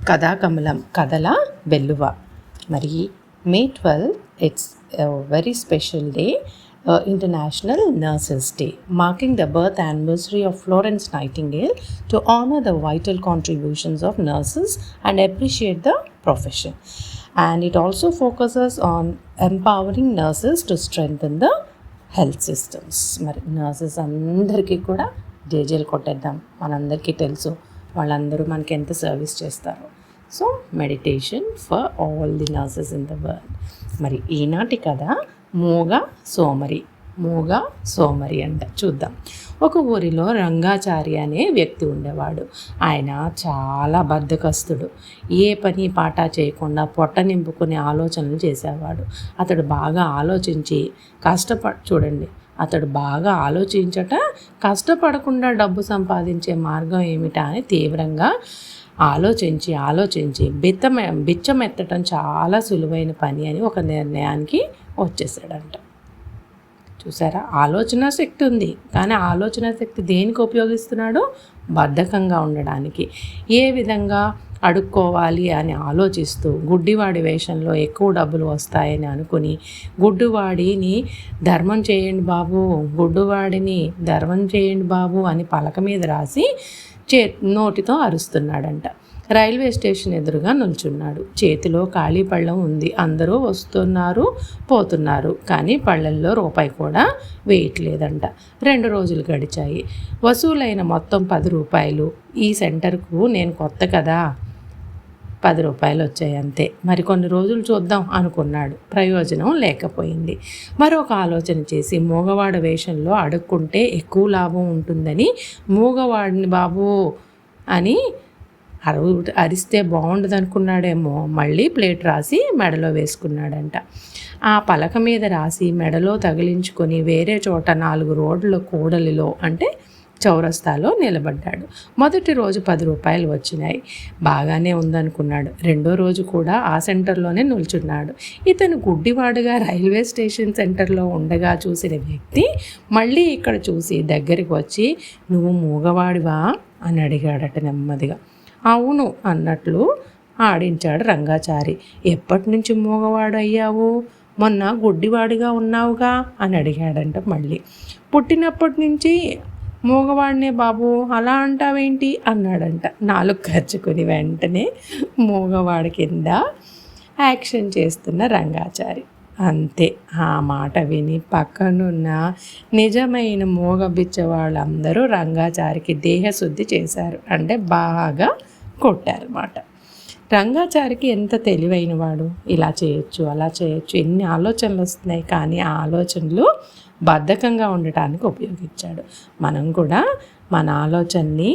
కథాకమలం కథల వెల్లువ. మరి మే 12 it's very special day, International Nurses Day, marking the birth anniversary of Florence Nightingale to honor the vital contributions of nurses and appreciate the profession. And it also focuses on empowering nurses to strengthen the health systems. మరి nurses అందరికీ కూడా జేజేలు కొట్టేద్దాం. మనందరికీ తెలుసు వాళ్ళందరూ మనకి ఎంత service చేస్తారో. So meditation for all the nurses in the world. మరి ఈనాటి కథ మూగ సోమరి అంట. చూద్దాం. ఒక ఊరిలో రంగాచారి అనే వ్యక్తి ఉండేవాడు. ఆయన చాలా బద్ధకస్తుడు. ఏ పని పాట చేయకుండా పొట్ట నింపుకునే ఆలోచనలు చేసేవాడు. అతడు బాగా ఆలోచించి అతడు బాగా ఆలోచించట కష్టపడకుండా డబ్బు సంపాదించే మార్గం ఏమిటా అని తీవ్రంగా ఆలోచించి బిచ్చమెత్తటం చాలా సులువైన పని అని ఒక నిర్ణయానికి వచ్చేసాడంట. చూసారా, ఆలోచన శక్తి ఉంది, కానీ ఆలోచన శక్తి దేనికి ఉపయోగిస్తున్నాడు? బద్ధకంగా ఉండడానికి. ఏ విధంగా అడుక్కోవాలి అని ఆలోచిస్తూ గుడ్డివాడి వేషంలో ఎక్కువ డబ్బులు వస్తాయని అనుకుని గుడ్డివాడిని ధర్మం చేయండి బాబు అని పలక మీద రాసి నోటితో అరుస్తున్నాడంట. రైల్వే స్టేషన్ ఎదురుగా నిల్చున్నాడు. చేతిలో ఖాళీ పళ్ళెం ఉంది. అందరూ వస్తున్నారు పోతున్నారు, కానీ పళ్ళెంలో రూపాయి కూడా వేయట్లేదంట. 2 రోజులు గడిచాయి. వసూలైన మొత్తం 10 రూపాయలు. ఈ సెంటర్కు నేను కొత్త కదా, 10 రూపాయలు వచ్చాయి అంతే. మరి కొన్ని రోజులు చూద్దాం అనుకున్నాడు. ప్రయోజనం లేకపోయింది. మరొక ఆలోచన చేసి మూగవాడ వేషంలో అడుక్కుంటే ఎక్కువ లాభం ఉంటుందని మూగవాడిని బాబు అని అరిస్తే బాగుండదు అనుకున్నాడేమో. మళ్ళీ ప్లేట్ రాసి మెడలో వేసుకున్నాడంట. ఆ పలక మీద రాసి మెడలో తగిలించుకొని వేరే చోట 4 రోడ్ల కూడలిలో అంటే చౌరస్తాలో నిలబడ్డాడు. మొదటి రోజు 10 రూపాయలు వచ్చినాయి. బాగానే ఉందనుకున్నాడు. 2వ రోజు కూడా ఆ సెంటర్లోనే నిల్చున్నాడు. ఇతను గుడ్డివాడుగా రైల్వే స్టేషన్ సెంటర్లో ఉండగా చూసిన వ్యక్తి మళ్ళీ ఇక్కడ చూసి దగ్గరికి వచ్చి, నువ్వు మూగవాడివా అని అడిగాడట నెమ్మదిగా. అవును అన్నట్లు ఆడించాడు రంగాచారి. ఎప్పటి నుంచి మూగవాడు అయ్యావు? మొన్న గుడ్డివాడిగా ఉన్నావుగా అని అడిగాడంట మళ్ళీ. పుట్టినప్పటి నుంచి మూగవాడినే బాబు, అలా అంటావేంటి అన్నాడంట. 4 ఖర్చుకుని వెంటనే మూగవాడి కింద యాక్షన్ చేస్తున్న రంగాచారి. అంతే. ఆ మాట విని పక్కనున్న నిజమైన మూగబిచ్చ వాళ్ళందరూ రంగాచారికి దేహశుద్ధి చేశారు. అంటే బాగా కొట్టారన్నమాట. రంగాచారికి ఎంత తెలివైనవాడు. ఇలా చేయొచ్చు, అలా చేయొచ్చు, ఎన్ని ఆలోచనలు వస్తున్నాయి, కానీ ఆ ఆలోచనలు బద్ధకంగా ఉండటానికి ఉపయోగించాడు. మనం కూడా మన ఆలోచనని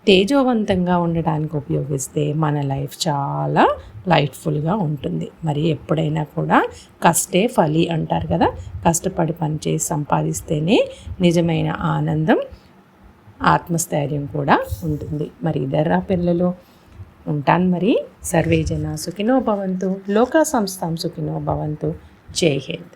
తేజోవంతంగా ఉండడానికి ఉపయోగిస్తే మన లైఫ్ చాలా లైట్ఫుల్గా ఉంటుంది. మరి ఎప్పుడైనా కూడా కష్టే ఫలి అంటారు కదా, కష్టపడి పనిచేసి సంపాదిస్తేనే నిజమైన ఆనందం, ఆత్మస్థైర్యం కూడా ఉంటుంది. మరి ఇద్దరా పిల్లలు, ఉంటాను మరి. సర్వే జన సుఖినో భవంతు, లోకా సంస్థాం సుఖినో భవంతు. జై హింద్.